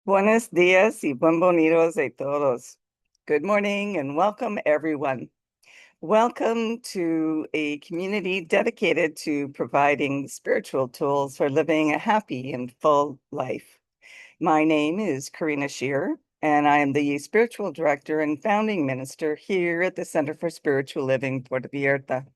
Buenos días y bienvenidos a todos. Good morning and welcome, everyone. Welcome to a community dedicated to providing spiritual tools for living a happy and full life. My name is Karina Shearer, and I am the spiritual director and founding minister here at the Center for Spiritual Living, Puerto Vallarta.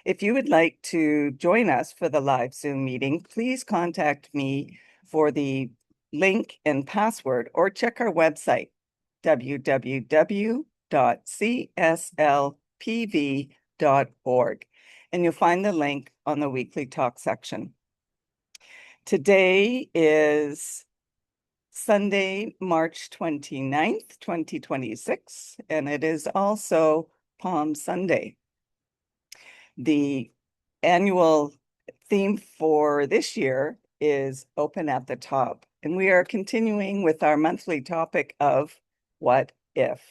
If you would like to join us for the live Zoom meeting, please contact me for the link and password or check our website, www.cslpv.org, and you'll find the link on the weekly talk section. Today is Sunday, March 29th, 2026, and it is also Palm Sunday. The annual theme for this year is Open at the Top, and we are continuing with our monthly topic of What If?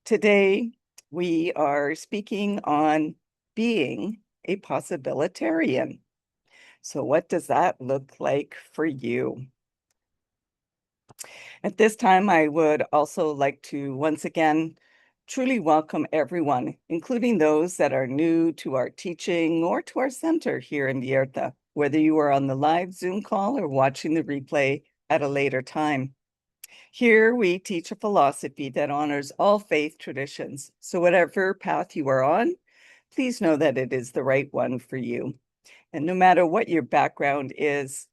Today, we are speaking on being a possibilitarian. So what does that look like for you? At this time, I would also like to once again truly welcome everyone, including those that are new to our teaching or to our center here in Vallarta, whether you are on the live Zoom call or watching the replay at a later time. Here we teach a philosophy that honors all faith traditions. So whatever path you are on, please know that it is the right one for you. And no matter what your background is,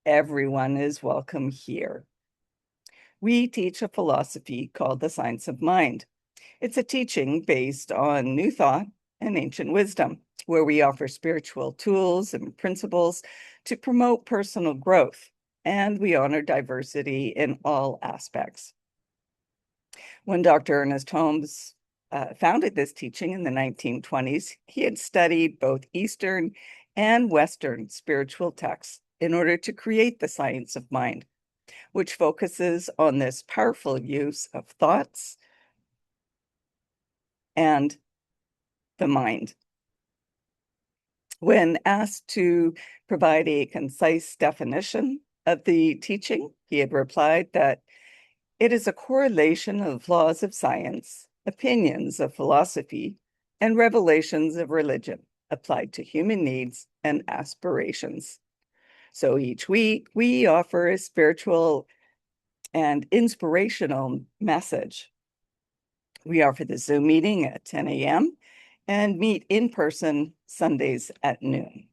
everyone is welcome here. We teach a philosophy called the science of mind. It's a teaching based on new thought and ancient wisdom, where we offer spiritual tools and principles to promote personal growth, and we honor diversity in all aspects. When Dr. Ernest Holmes founded this teaching in the 1920s, he had studied both Eastern and Western spiritual texts in order to create the science of mind, which focuses on this powerful use of thoughts and the mind. When asked to provide a concise definition of the teaching, he had replied that it is a correlation of laws of science, opinions of philosophy, and revelations of religion applied to human needs and aspirations. So each week, we offer a spiritual and inspirational message. We offer the Zoom meeting at 10 a.m. and meet in person Sundays at noon.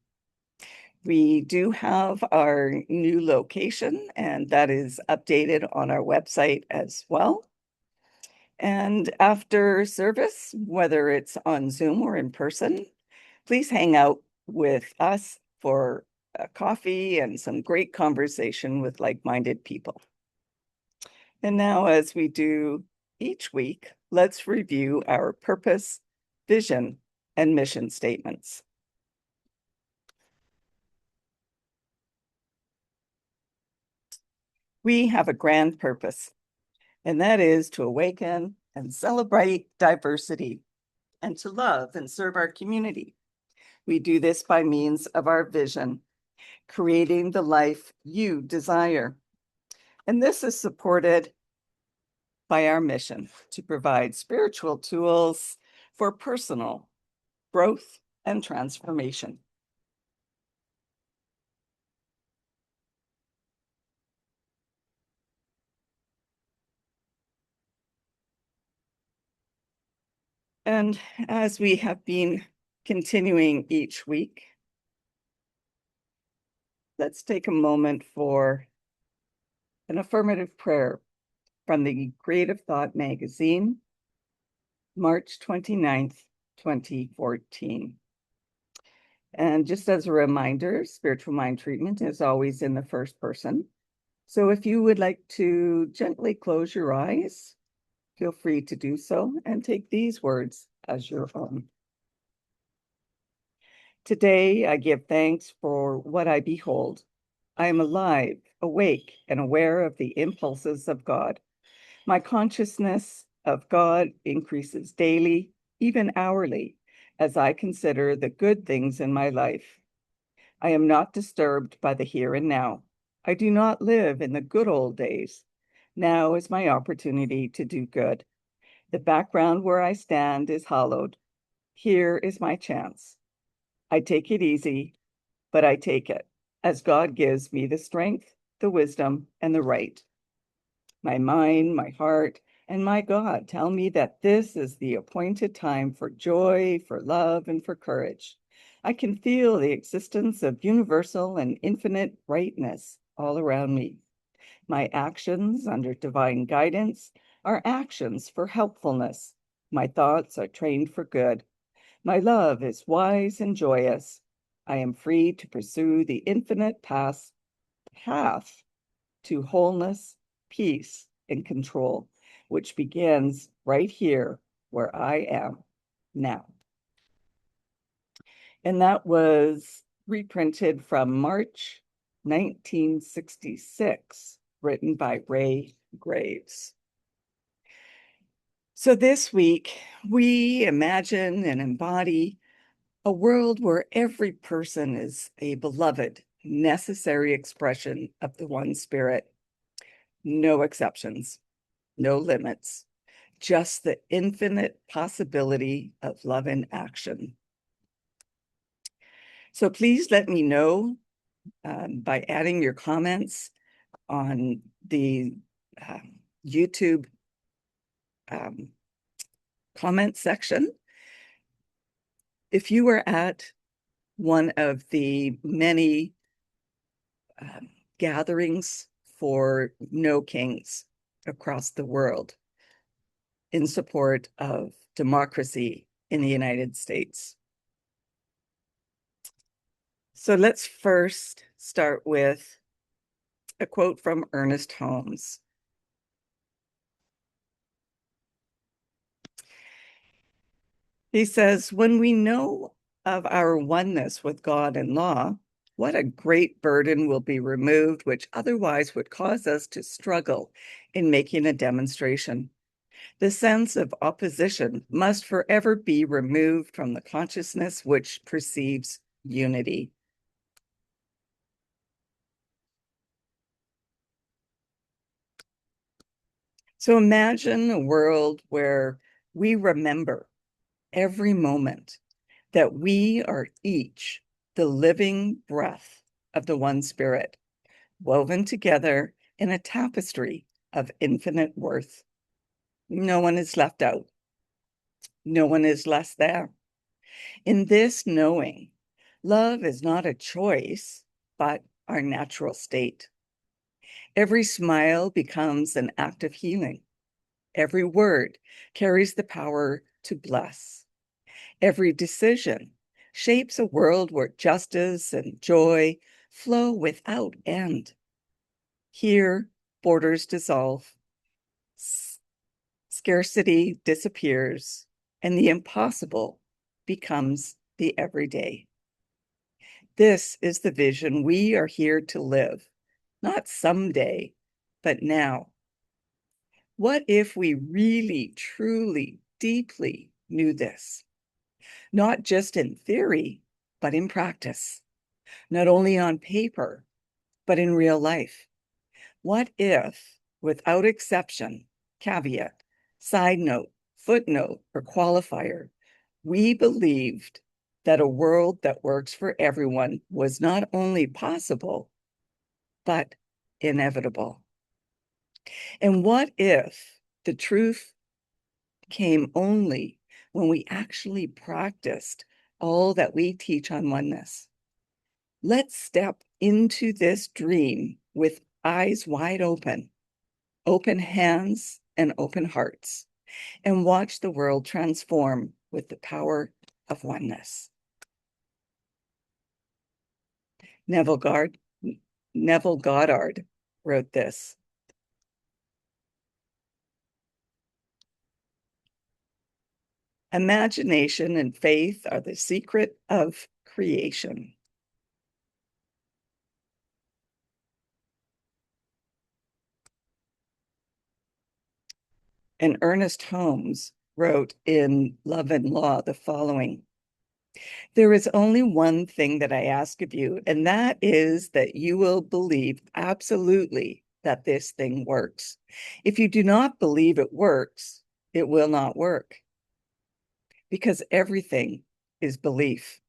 We do have our new location, and that is updated on our website as well. And after service, whether it's on Zoom or in person, please hang out with us for a coffee and some great conversation with like-minded people. And now, as we do each week, let's review our purpose, vision, and mission statements. We have a grand purpose, and that is to awaken and celebrate diversity and to love and serve our community. We do this by means of our vision, creating the life you desire. And this is supported by our mission to provide spiritual tools for personal growth and transformation. And as we have been continuing each week, let's take a moment for an affirmative prayer from the Creative Thought magazine, March 29th, 2014. And just as a reminder, spiritual mind treatment is always in the first person. So if you would like to gently close your eyes, feel free to do so and take these words as your own. Today, I give thanks for what I behold. I am alive, awake, and aware of the impulses of God. My consciousness of God increases daily, even hourly, as I consider the good things in my life. I am not disturbed by the here and now. I do not live in the good old days, Now is my opportunity to do good. The background where I stand is hollowed. Here is my chance. I take it easy, but I take it, as God gives me the strength, the wisdom, and the right. My mind, my heart, and my God tell me that this is the appointed time for joy, for love, and for courage. I can feel the existence of universal and infinite brightness all around me. My actions under divine guidance are actions for helpfulness. My thoughts are trained for good. My love is wise and joyous. I am free to pursue the infinite path to wholeness, peace, and control, which begins right here where I am now. And that was reprinted from March 1966, written by Ray Graves. So this week, we imagine and embody a world where every person is a beloved, necessary expression of the one spirit. No exceptions, no limits, just the infinite possibility of love in action. So please let me know by adding your comments on the YouTube comment section. If you were at one of the many gatherings for no kings across the world in support of democracy in the United States. So let's first start with a quote from Ernest Holmes. He says, "When we know of our oneness with God and law, what a great burden will be removed, which otherwise would cause us to struggle in making a demonstration. The sense of opposition must forever be removed from the consciousness which perceives unity." So imagine a world where we remember every moment that we are each the living breath of the one spirit, woven together in a tapestry of infinite worth. No one is left out. No one is less than. In this knowing, love is not a choice, but our natural state. Every smile becomes an act of healing. Every word carries the power to bless. Every decision shapes a world where justice and joy flow without end. Here, borders dissolve, scarcity disappears, and the impossible becomes the everyday. This is the vision we are here to live, not someday, but now. What if we really, truly, deeply knew this? Not just in theory, but in practice. Not only on paper, but in real life. What if, without exception, caveat, side note, footnote, or qualifier, we believed that a world that works for everyone was not only possible, but inevitable? And what if the truth came only when we actually practiced all that we teach on oneness? Let's step into this dream with eyes wide open, open hands and open hearts, and watch the world transform with the power of oneness. Neville Goddard wrote this. Imagination and faith are the secret of creation. And Ernest Holmes wrote in Love and Law the following: "There is only one thing that I ask of you, and that is that you will believe absolutely that this thing works. If you do not believe it works, it will not work, because everything is belief.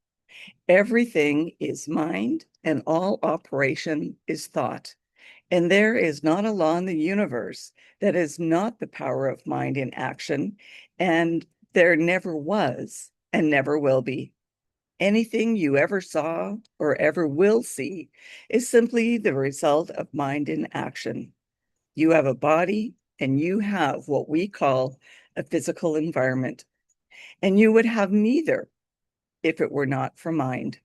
Everything is mind, and all operation is thought. And there is not a law in the universe that is not the power of mind in action, and there never was and never will be. Anything you ever saw or ever will see is simply the result of mind in action. You have a body and you have what we call a physical environment, and you would have neither if it were not for mind.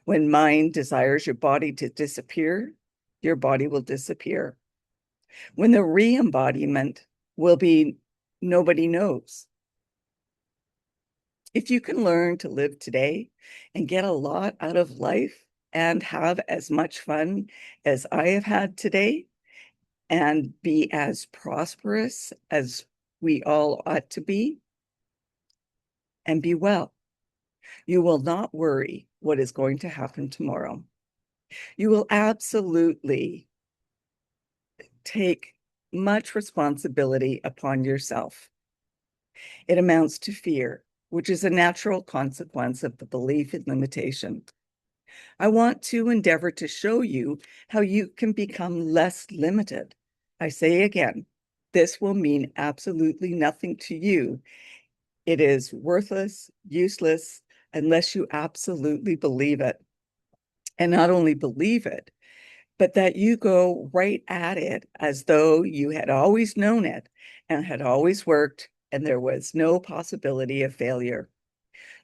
When mind desires your body to disappear, your body will disappear. When the re-embodiment will be nobody knows. If you can learn to live today and get a lot out of life and have as much fun as I have had today and be as prosperous as we all ought to be, and be well, you will not worry what is going to happen tomorrow. You will absolutely take much responsibility upon yourself. It amounts to fear, which is a natural consequence of the belief in limitation. I want to endeavor to show you how you can become less limited. I say again, this will mean absolutely nothing to you. It is worthless, useless, unless you absolutely believe it. And not only believe it, but that you go right at it as though you had always known it and had always worked, and there was no possibility of failure.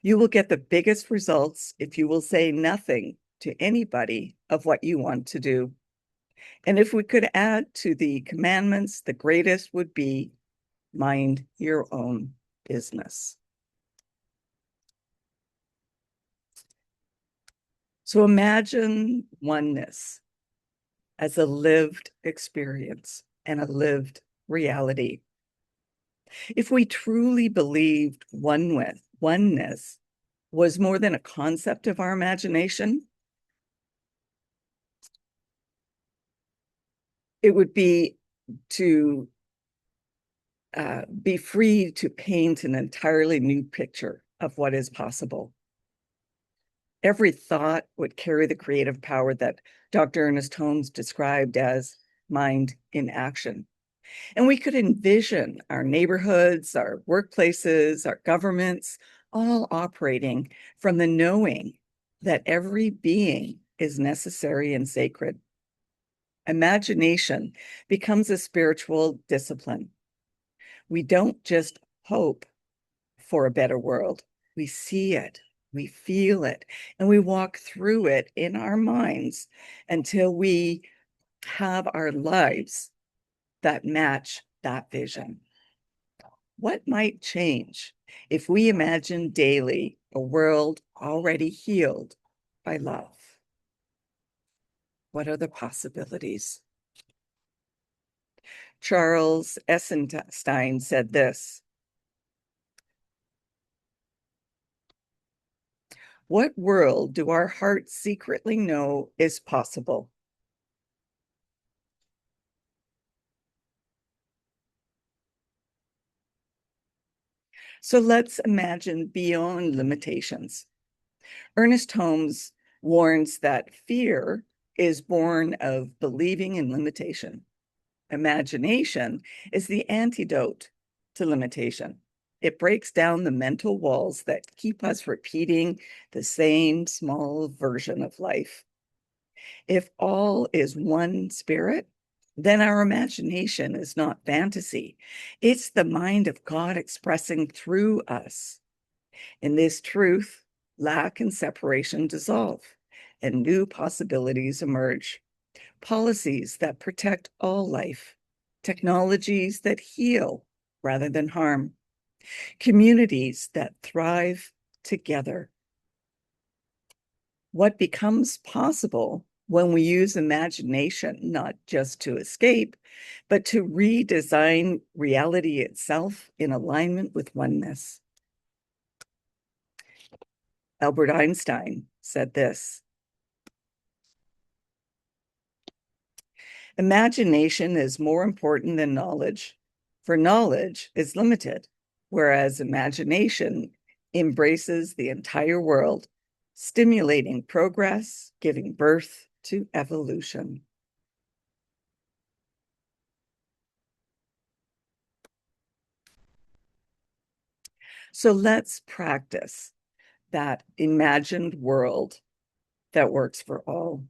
You will get the biggest results if you will say nothing to anybody of what you want to do. And if we could add to the commandments, the greatest would be mind your own business. So imagine oneness as a lived experience and a lived reality. If we truly believed oneness was more than a concept of our imagination, it would be to be free to paint an entirely new picture of what is possible. Every thought would carry the creative power that Dr. Ernest Holmes described as mind in action. And we could envision our neighborhoods, our workplaces, our governments, all operating from the knowing that every being is necessary and sacred. Imagination becomes a spiritual discipline. We don't just hope for a better world. We see it, we feel it, and we walk through it in our minds until we have our lives that match that vision. What might change if we imagine daily a world already healed by love? What are the possibilities? Charles Essenstein said this: what world do our hearts secretly know is possible? So let's imagine beyond limitations. Ernest Holmes warns that fear is born of believing in limitation. Imagination is the antidote to limitation. It breaks down the mental walls that keep us repeating the same small version of life. If all is one spirit, then our imagination is not fantasy. It's the mind of God expressing through us. In this truth, lack and separation dissolve, and new possibilities emerge. Policies that protect all life, technologies that heal rather than harm, communities that thrive together. What becomes possible when we use imagination, not just to escape, but to redesign reality itself in alignment with oneness? Albert Einstein said this: Imagination is more important than knowledge, for knowledge is limited, whereas imagination embraces the entire world, stimulating progress, giving birth to evolution. So let's practice that imagined world that works for all.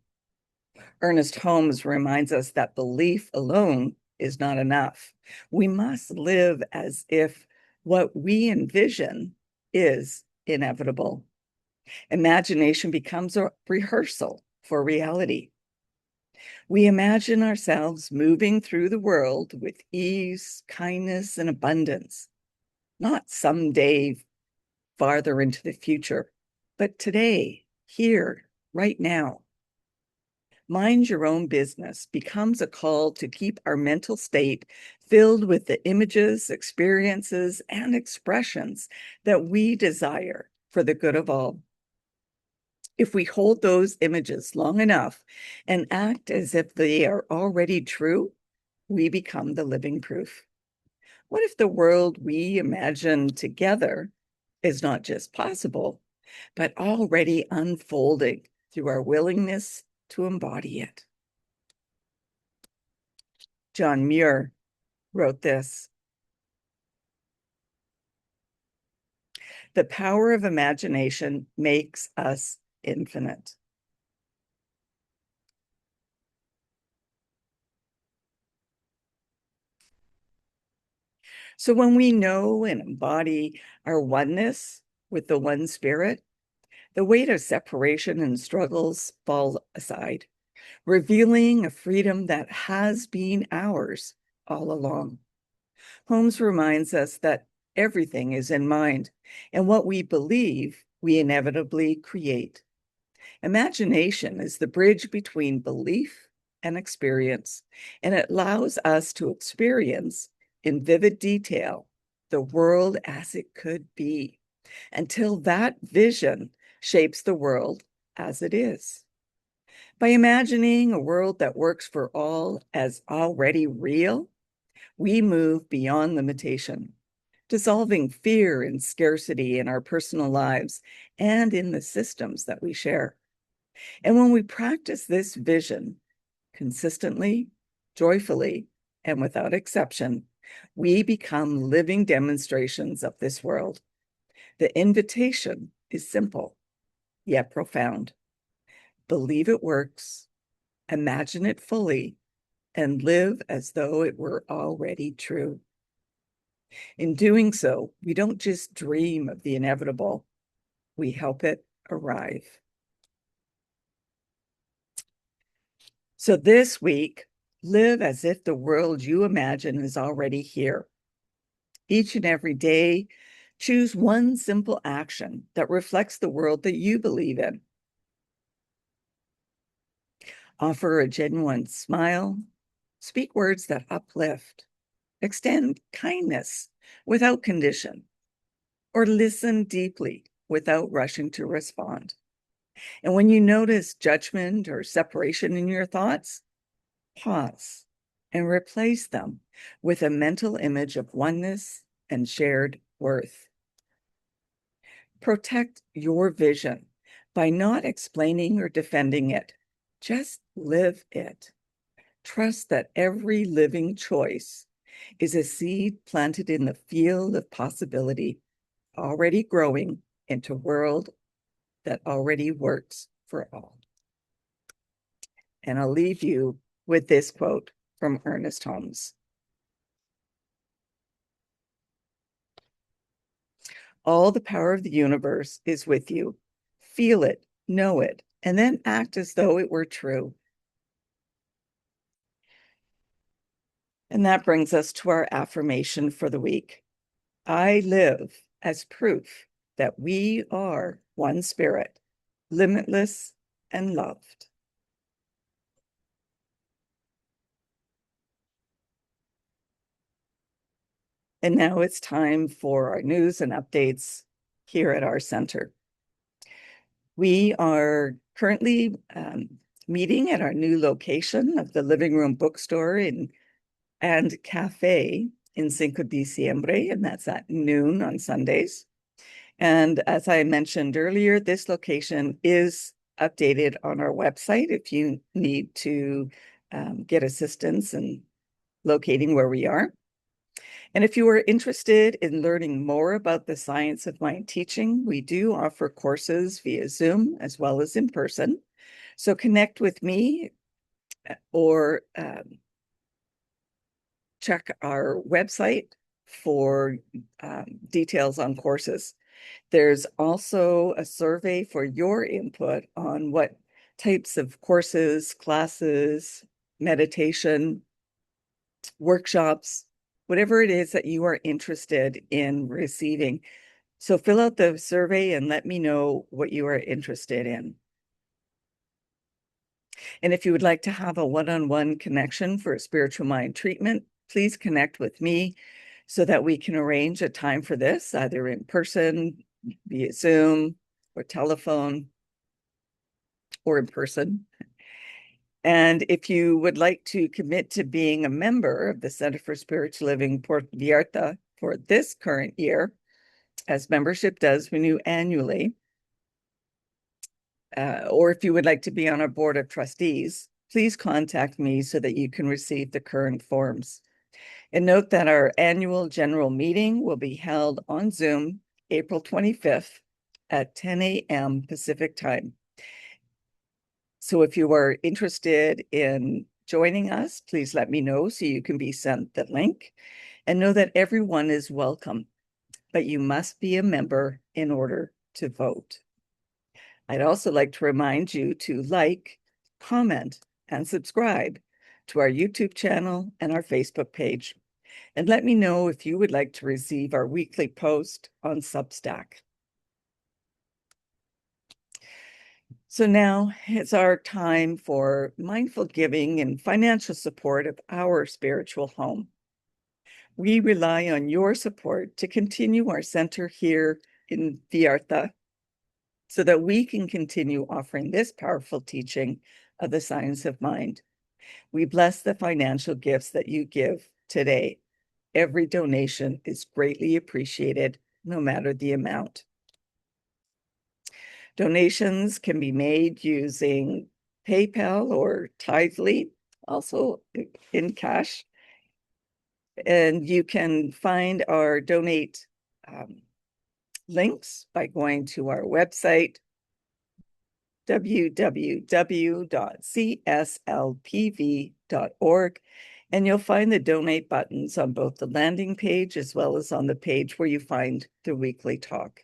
Ernest Holmes reminds us that belief alone is not enough. We must live as if what we envision is inevitable. Imagination becomes a rehearsal for reality. We imagine ourselves moving through the world with ease, kindness, and abundance, not someday farther into the future, but today, here, right now. Mind your own business becomes a call to keep our mental state filled with the images, experiences, and expressions that we desire for the good of all. If we hold those images long enough and act as if they are already true, we become the living proof. What if the world we imagine together is not just possible, but already unfolding through our willingness to embody it? John Muir wrote this: "The power of imagination makes us infinite." So when we know and embody our oneness with the one spirit, the weight of separation and struggles fall aside, revealing a freedom that has been ours all along. Holmes reminds us that everything is in mind, and what we believe, we inevitably create. Imagination is the bridge between belief and experience, and it allows us to experience in vivid detail the world as it could be, until that vision shapes the world as it is. By imagining a world that works for all as already real, we move beyond limitation, dissolving fear and scarcity in our personal lives and in the systems that we share. And when we practice this vision consistently, joyfully, and without exception, we become living demonstrations of this world. The invitation is simple, yet profound. Believe it works, imagine it fully, and live as though it were already true. In doing so, we don't just dream of the inevitable, we help it arrive. So this week, live as if the world you imagine is already here. Each and every day, choose one simple action that reflects the world that you believe in. Offer a genuine smile, speak words that uplift, extend kindness without condition, or listen deeply without rushing to respond. And when you notice judgment or separation in your thoughts, pause and replace them with a mental image of oneness and shared worth. Protect your vision by not explaining or defending it. Just live it. Trust that every living choice is a seed planted in the field of possibility, already growing into a world that already works for all. And I'll leave you with this quote from Ernest Holmes: "All the power of the universe is with you. Feel it, know it, and then act as though it were true." And that brings us to our affirmation for the week. I live as proof that we are one spirit, limitless and loved. And now it's time for our news and updates here at our center. We are currently meeting at our new location of the Living Room Bookstore and Cafe in Cinco de Diciembre, and that's at noon on Sundays. And as I mentioned earlier, this location is updated on our website if you need to get assistance in locating where we are. And if you are interested in learning more about the science of mind teaching, we do offer courses via Zoom as well as in person. So connect with me or check our website for details on courses. There's also a survey for your input on what types of courses, classes, meditation, workshops, whatever it is that you are interested in receiving. So fill out the survey and let me know what you are interested in. And if you would like to have a one-on-one connection for a spiritual mind treatment, please connect with me so that we can arrange a time for this, either in person, via Zoom, or telephone, or in person. And if you would like to commit to being a member of the Center for Spiritual Living Puerto Vallarta for this current year, as membership does renew annually, or if you would like to be on our board of trustees, please contact me so that you can receive the current forms. And note that our annual general meeting will be held on Zoom April 25th at 10 a.m. Pacific time. So if you are interested in joining us, please let me know so you can be sent the link. And know that everyone is welcome, but you must be a member in order to vote. I'd also like to remind you to like, comment, and subscribe to our YouTube channel and our Facebook page. And let me know if you would like to receive our weekly post on Substack. So now it's our time for mindful giving and financial support of our spiritual home. We rely on your support to continue our center here in Vallarta so that we can continue offering this powerful teaching of the science of mind. We bless the financial gifts that you give today. Every donation is greatly appreciated, no matter the amount. Donations can be made using PayPal or Tithely, also in cash. And you can find our donate links by going to our website, www.cslpv.org, and you'll find the donate buttons on both the landing page as well as on the page where you find the weekly talk.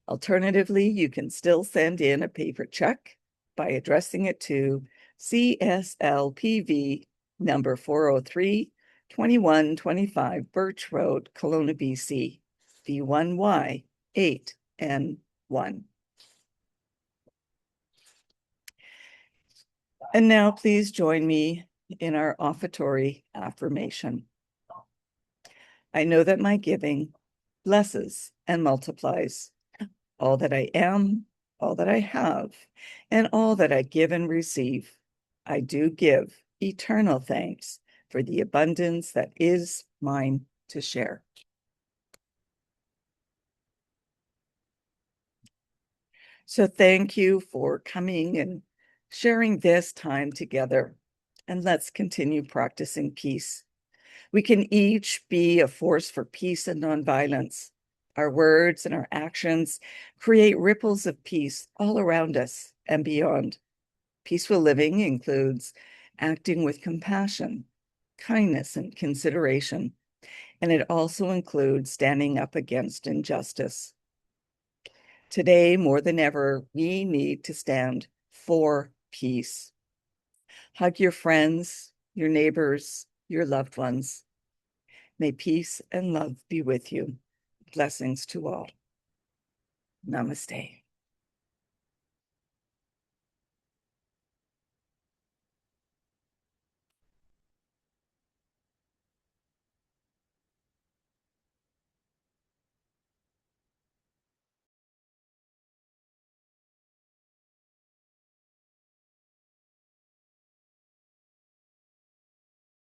Alternatively, you can still send in a paper check by addressing it to CSLPV number 403, 2125 Birch Road, Kelowna, BC, V1Y 8N1. And now please join me in our offertory affirmation. I know that my giving blesses and multiplies all that I am, all that I have, and all that I give and receive. I do give eternal thanks for the abundance that is mine to share. So thank you for coming and sharing this time together, and let's continue practicing peace. We can each be a force for peace and nonviolence. Our words and our actions create ripples of peace all around us and beyond. Peaceful living includes acting with compassion, kindness, and consideration, and it also includes standing up against injustice. Today, more than ever, we need to stand for peace. Hug your friends, your neighbors, your loved ones. May peace and love be with you. Blessings to all. Namaste.